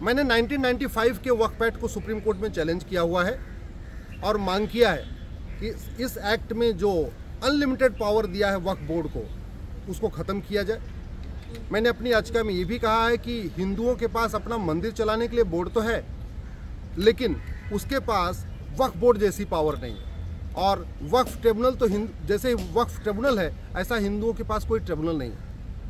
मैंने 1995 के वक्फ एक्ट को सुप्रीम कोर्ट में चैलेंज किया हुआ है और मांग किया है कि इस एक्ट में जो अनलिमिटेड पावर दिया है वक्फ बोर्ड को, उसको ख़त्म किया जाए। मैंने अपनी याचिका में ये भी कहा है कि हिंदुओं के पास अपना मंदिर चलाने के लिए बोर्ड तो है, लेकिन उसके पास वक्फ बोर्ड जैसी पावर नहीं है। और वक्फ ट्रिब्यूनल तो जैसे वक्फ ट्रिब्यूनल है, ऐसा हिंदुओं के पास कोई ट्रिब्यूनल नहीं है।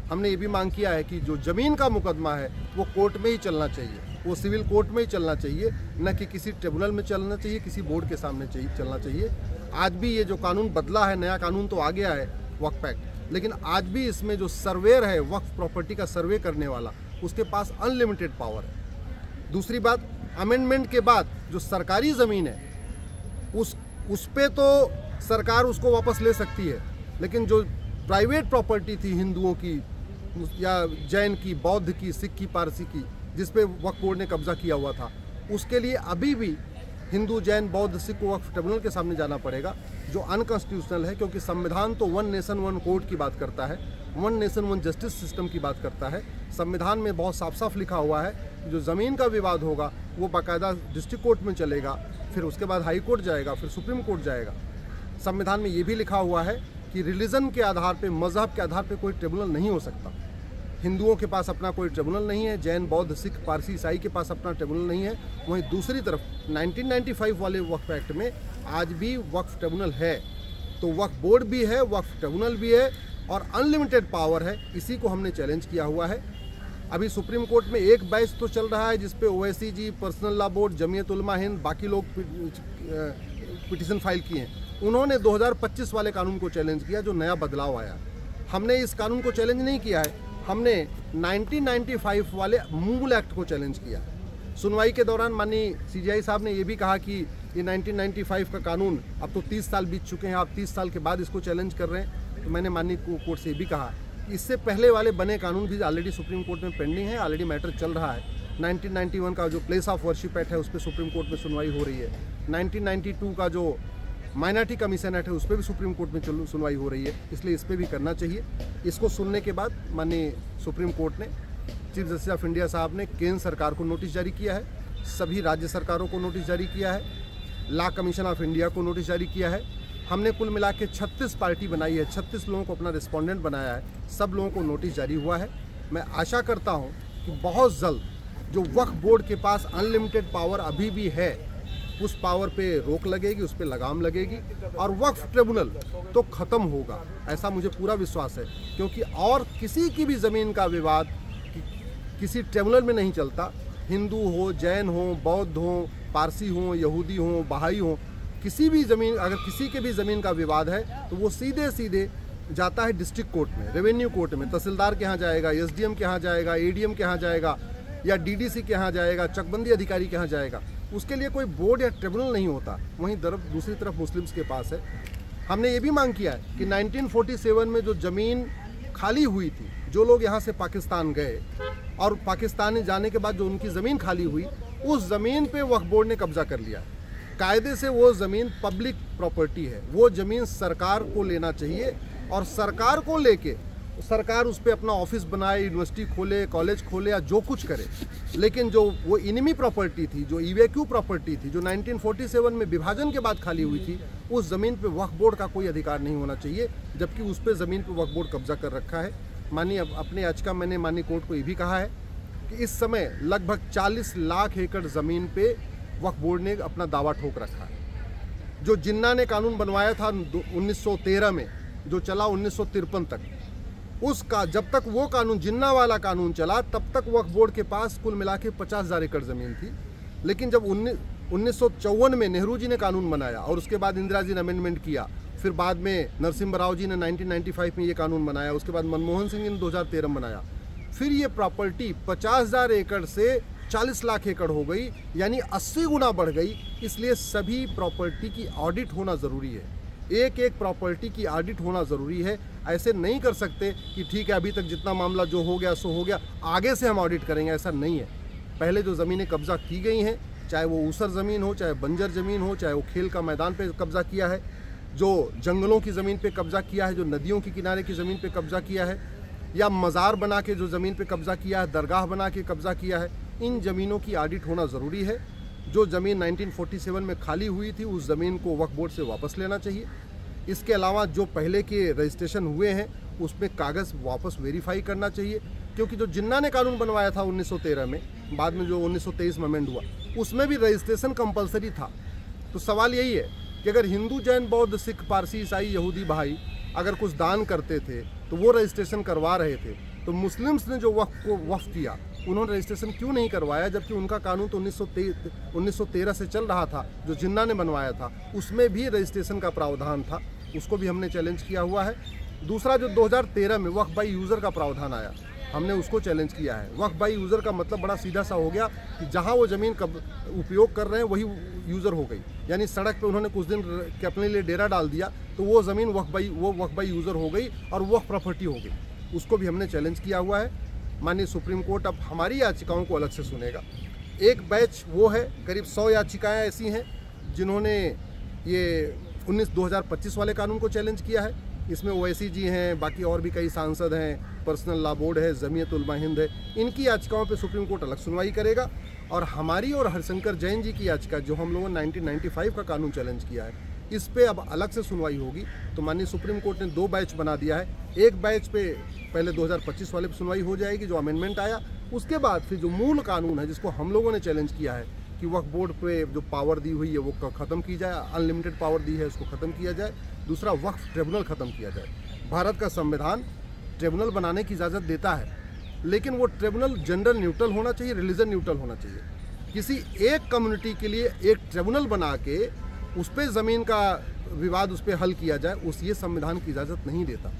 हमने ये भी मांग किया है कि जो ज़मीन का मुकदमा है वो कोर्ट में ही चलना चाहिए, वो सिविल कोर्ट में ही चलना चाहिए, न कि किसी ट्रिब्यूनल में चलना चाहिए, किसी बोर्ड के सामने चलना चाहिए। आज भी ये जो कानून बदला है, नया कानून तो आ गया है वक्फ एक्ट, लेकिन आज भी इसमें जो सर्वेयर है, वक्फ प्रॉपर्टी का सर्वे करने वाला, उसके पास अनलिमिटेड पावर है। दूसरी बात, अमेंडमेंट के बाद जो सरकारी ज़मीन है उस पे तो सरकार उसको वापस ले सकती है, लेकिन जो प्राइवेट प्रॉपर्टी थी हिंदुओं की या जैन की, बौद्ध की, सिख की, पारसी की, जिस पे वक्फ बोर्ड ने कब्जा किया हुआ था, उसके लिए अभी भी हिंदू, जैन, बौद्ध, सिख को वक्फ ट्रिब्यूनल के सामने जाना पड़ेगा, जो अनकॉन्स्टिट्यूशनल है। क्योंकि संविधान तो वन नेशन वन कोर्ट की बात करता है, one nation one justice system की बात करता है। संविधान में बहुत साफ साफ लिखा हुआ है कि जो ज़मीन का विवाद होगा वो बाकायदा डिस्ट्रिक्ट कोर्ट में चलेगा, फिर उसके बाद हाई कोर्ट जाएगा, फिर सुप्रीम कोर्ट जाएगा। संविधान में ये भी लिखा हुआ है कि रिलीजन के आधार पे, मज़हब के आधार पे कोई ट्रिब्यूनल नहीं हो सकता। हिंदुओं के पास अपना कोई ट्रिब्यूनल नहीं है, जैन, बौद्ध, सिख, पारसी, ईसाई के पास अपना ट्रिब्यूनल नहीं है। वहीं दूसरी तरफ 1995 वाले वक्फ एक्ट में आज भी वक्फ ट्रिब्यूनल है, तो वक्फ बोर्ड भी है, वक्फ ट्रिब्यूनल भी है और अनलिमिटेड पावर है। इसी को हमने चैलेंज किया हुआ है। अभी सुप्रीम कोर्ट में एक बैच तो चल रहा है जिसपे ओवैसी जी, personal law board, Jamiat Ulama Hind, बाकी लोग पिटीशन फाइल किए हैं। उन्होंने 2025 वाले कानून को चैलेंज किया जो नया बदलाव आया। हमने इस कानून को चैलेंज नहीं किया है, हमने 1995 वाले मूल एक्ट को चैलेंज किया। सुनवाई के दौरान माननीय CJI साहब ने ये भी कहा कि ये 1995 का कानून, अब तो 30 साल बीत चुके हैं, आप 30 साल के बाद इसको चैलेंज कर रहे हैं। तो मैंने माननीय कोर्ट से ये भी कहा इससे पहले वाले बने कानून भी ऑलरेडी सुप्रीम कोर्ट में पेंडिंग है, ऑलरेडी मैटर चल रहा है। 1991 का जो प्लेस ऑफ वर्शिप एक्ट है उस पर सुप्रीम कोर्ट में सुनवाई हो रही है। 1992 का जो माइनॉरिटी कमीशन एक्ट है उस पर भी सुप्रीम कोर्ट में सुनवाई हो रही है, इसलिए इस पर भी करना चाहिए। इसको सुनने के बाद माननीय सुप्रीम कोर्ट ने, चीफ जस्टिस ऑफ इंडिया साहब ने केंद्र सरकार को नोटिस जारी किया है, सभी राज्य सरकारों को नोटिस जारी किया है, लॉ कमीशन ऑफ इंडिया को नोटिस जारी किया है। हमने कुल मिला के 36 पार्टी बनाई है, 36 लोगों को अपना रिस्पोंडेंट बनाया है, सब लोगों को नोटिस जारी हुआ है। मैं आशा करता हूं कि बहुत जल्द जो वक्फ बोर्ड के पास अनलिमिटेड पावर अभी भी है, उस पावर पे रोक लगेगी, उस पर लगाम लगेगी और वक्फ ट्रिब्यूनल तो ख़त्म होगा, ऐसा मुझे पूरा विश्वास है। क्योंकि और किसी की भी ज़मीन का विवाद किसी ट्रिब्यूनल में नहीं चलता। हिंदू हो, जैन हो, बौद्ध हो, पारसी हो, यहूदी हो, बहाई हो, किसी भी ज़मीन, अगर किसी के भी ज़मीन का विवाद है तो वो सीधे सीधे जाता है डिस्ट्रिक्ट कोर्ट में, रेवेन्यू कोर्ट में, तहसीलदार के यहाँ जाएगा, SDM के यहाँ जाएगा, ADM के यहाँ जाएगा या DDC के यहाँ जाएगा, चकबंदी अधिकारी के यहाँ जाएगा। उसके लिए कोई बोर्ड या ट्रिब्यूनल नहीं होता। वहीं दूसरी तरफ मुस्लिम्स के पास है। हमने ये भी मांग किया है कि 1947 में जो ज़मीन खाली हुई थी, जो लोग यहाँ से पाकिस्तान गए और पाकिस्तान जाने के बाद जो उनकी ज़मीन खाली हुई, उस ज़मीन पे वक्फ बोर्ड ने कब्जा कर लिया। कायदे से वो ज़मीन पब्लिक प्रॉपर्टी है, वो ज़मीन सरकार को लेना चाहिए और सरकार को लेके सरकार उस पर अपना ऑफिस बनाए, यूनिवर्सिटी खोले, कॉलेज खोले या जो कुछ करे। लेकिन जो वो इनमी प्रॉपर्टी थी, जो इवेक्यू प्रॉपर्टी थी, जो 1947 में विभाजन के बाद खाली हुई थी, उस ज़मीन पे वक्फ बोर्ड का कोई अधिकार नहीं होना चाहिए, जबकि उस पर ज़मीन पे वक्फ बोर्ड कब्जा कर रखा है। माननीय अपने याचिका मैंने माननीय कोर्ट को ये भी कहा है कि इस समय लगभग 40 लाख एकड़ ज़मीन पे वक्फ बोर्ड ने अपना दावा ठोक रखा है। जो जिन्ना ने कानून बनवाया था 1913 में, जो चला 1953 तक, उसका जब तक वो कानून, जिन्ना वाला कानून चला, तब तक वक्फ बोर्ड के पास कुल मिला के 50,000 एकड़ ज़मीन थी। लेकिन जब 1954 में नेहरू जी ने कानून बनाया और उसके बाद इंदिरा जी ने अमेंडमेंट किया, फिर बाद में नरसिम्हा राव जी ने 1995 में ये कानून बनाया, उसके बाद मनमोहन सिंह जी ने 2013 में बनाया, फिर ये प्रॉपर्टी 50,000 एकड़ से 40 लाख एकड़ हो गई, यानी 80 गुना बढ़ गई। इसलिए सभी प्रॉपर्टी की ऑडिट होना ज़रूरी है, एक एक प्रॉपर्टी की ऑडिट होना ज़रूरी है। ऐसे नहीं कर सकते कि ठीक है अभी तक जितना मामला जो हो गया सो हो गया, आगे से हम ऑडिट करेंगे, ऐसा नहीं है। पहले जो ज़मीनें कब्जा की गई हैं, चाहे वो ऊसर ज़मीन हो, चाहे बंजर ज़मीन हो, चाहे वो खेल का मैदान पे कब्जा किया है, जो जंगलों की ज़मीन पे कब्जा किया है, जो नदियों के किनारे की ज़मीन पे कब्जा किया है, या मज़ार बना के जो ज़मीन पे कब्जा किया है, दरगाह बना के कब्जा किया है, इन ज़मीनों की ऑडिट होना ज़रूरी है। जो ज़मीन 1947 में खाली हुई थी उस ज़मीन को वक्फ बोर्ड से वापस लेना चाहिए। इसके अलावा जो पहले के रजिस्ट्रेशन हुए हैं उसमें कागज़ वापस वेरीफाई करना चाहिए, क्योंकि जो जिन्ना ने कानून बनवाया था 1913 में, बाद में जो 1923 में अमेंड हुआ, उसमें भी रजिस्ट्रेशन कंपलसरी था। तो सवाल यही है कि अगर हिंदू, जैन, बौद्ध, सिख, पारसी, ईसाई, यहूदी भाई अगर कुछ दान करते थे तो वो रजिस्ट्रेशन करवा रहे थे, तो मुस्लिम्स ने जो वक्फ को वक्फ किया उन्होंने रजिस्ट्रेशन क्यों नहीं करवाया, जबकि उनका कानून तो 1913 से चल रहा था। जो जिन्ना ने बनवाया था उसमें भी रजिस्ट्रेशन का प्रावधान था, उसको भी हमने चैलेंज किया हुआ है। दूसरा, जो 2013 में वक्फ बाई यूज़र का प्रावधान आया, हमने उसको चैलेंज किया है। वक्फ बाई यूज़र का मतलब बड़ा सीधा सा हो गया कि जहां वो ज़मीन उपयोग कर रहे हैं वही यूज़र हो गई, यानी सड़क पे उन्होंने कुछ दिन के अपने लिए डेरा डाल दिया तो वो ज़मीन वक्फ बाई यूज़र हो गई और वक्फ प्रॉपर्टी हो गई। उसको भी हमने चैलेंज किया हुआ है। माननीय सुप्रीम कोर्ट अब हमारी याचिकाओं को अलग से सुनेगा। एक बैच वो है, करीब 100 याचिकाएँ ऐसी हैं जिन्होंने ये 2025 वाले कानून को चैलेंज किया है। इसमें ओवैसी जी हैं, बाकी और भी कई सांसद हैं, पर्सनल लॉ बोर्ड है, जमीयत उलमा हिंद है। इनकी याचिकाओं पे सुप्रीम कोर्ट अलग सुनवाई करेगा। और हमारी और हरिशंकर जैन जी की याचिका, जो हम लोगों ने 1995 का कानून चैलेंज किया है, इस पे अब अलग से सुनवाई होगी। तो माननीय सुप्रीम कोर्ट ने 2 बैच बना दिया है। एक बैच पे पहले 2025 वाले पे सुनवाई हो जाएगी जो अमेंडमेंट आया, उसके बाद फिर जो मूल कानून है जिसको हम लोगों ने चैलेंज किया है कि वक्फ बोर्ड पे जो पावर दी हुई है वो ख़त्म की जाए, अनलिमिटेड पावर दी है उसको ख़त्म किया जाए। दूसरा, वक्फ ट्रिब्यूनल ख़त्म किया जाए। भारत का संविधान ट्रिब्यूनल बनाने की इजाज़त देता है, लेकिन वो ट्रिब्यूनल जेंडर न्यूट्रल होना चाहिए, रिलीजन न्यूट्रल होना चाहिए। किसी एक कम्युनिटी के लिए एक ट्रिब्यूनल बना के उस पर ज़मीन का विवाद उस पर हल किया जाए, ये संविधान की इजाज़त नहीं देता।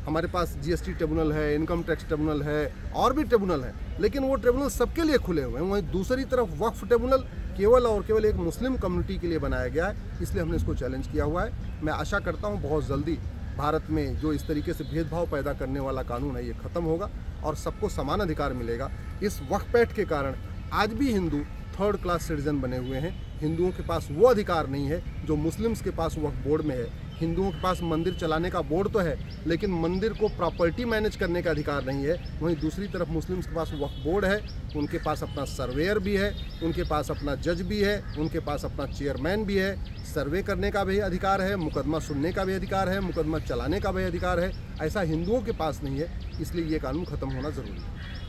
हमारे पास जीएसटी ट्रिब्यूनल है, इनकम टैक्स ट्रिब्यूनल है और भी ट्रिब्यूनल है, लेकिन वो ट्रिब्यूनल सबके लिए खुले हुए हैं। वहीं दूसरी तरफ वक्फ ट्रिब्यूनल केवल और केवल एक मुस्लिम कम्युनिटी के लिए बनाया गया है, इसलिए हमने इसको चैलेंज किया हुआ है। मैं आशा करता हूँ बहुत जल्दी भारत में जो इस तरीके से भेदभाव पैदा करने वाला कानून है ये ख़त्म होगा और सबको समान अधिकार मिलेगा। इस वक्फ एक्ट के कारण आज भी हिंदू 3rd क्लास सिटीजन बने हुए हैं। हिंदुओं के पास वो अधिकार नहीं है जो मुस्लिम्स के पास वक्फ बोर्ड में है। हिंदुओं के पास मंदिर चलाने का बोर्ड तो है, लेकिन मंदिर को प्रॉपर्टी मैनेज करने का अधिकार नहीं है। वहीं दूसरी तरफ मुस्लिम्स के पास वक्फ बोर्ड है, उनके पास अपना सर्वेयर भी है, उनके पास अपना जज भी है, उनके पास अपना चेयरमैन भी है, सर्वे करने का भी अधिकार है, मुकदमा सुनने का भी अधिकार है, मुकदमा चलाने का भी अधिकार है। ऐसा हिंदुओं के पास नहीं है, इसलिए ये कानून ख़त्म होना ज़रूरी है।